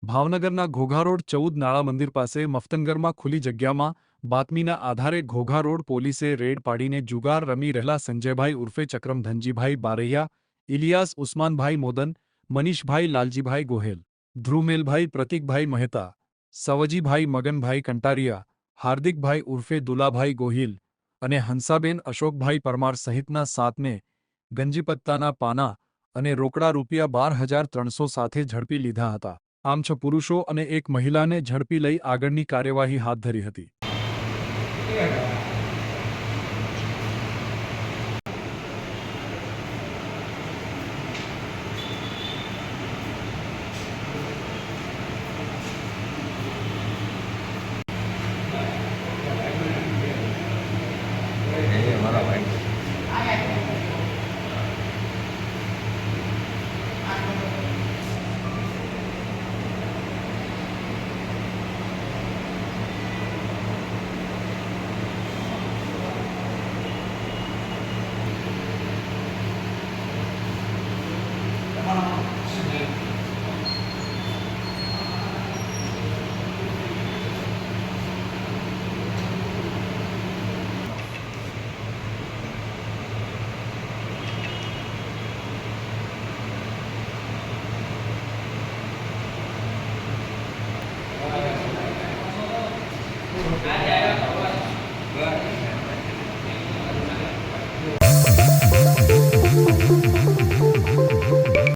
ભાવનગરના ઘોઘા રોડ 14 નાળા મંદિર પાસે મફતનગરમાં ખુલ્લી જગ્યામાં બાતમીના આધારે ઘોઘા રોડ પોલીસે રેડ પાડીને જુગાર રમી રહેલા સંજયભાઈ ઉર્ફે ચક્રમ ધનજીભાઈ બારૈયા, ઇલિયાસ ઉસ્માનભાઈ મોદન, મનીષભાઈ લાલજીભાઈ ગોહેલ, ધ્રુમેલભાઈ પ્રતીકભાઈ મહેતા, સવજીભાઈ મગનભાઈ કંટારિયા, હાર્દિકભાઈ ઉર્ફે દુલાભાઈ ગોહિલ અને હંસાબેન અશોકભાઈ પરમાર સહિતના 7ને ગંજીપત્તાના પાના અને રોકડા ₹12,300 સાથે ઝડપી લીધા હતા. આમ 6 પુરુષો અને 1 મહિલાને ઝડપી લઈ આગળની કાર્યવાહી હાથ ધરી હતી.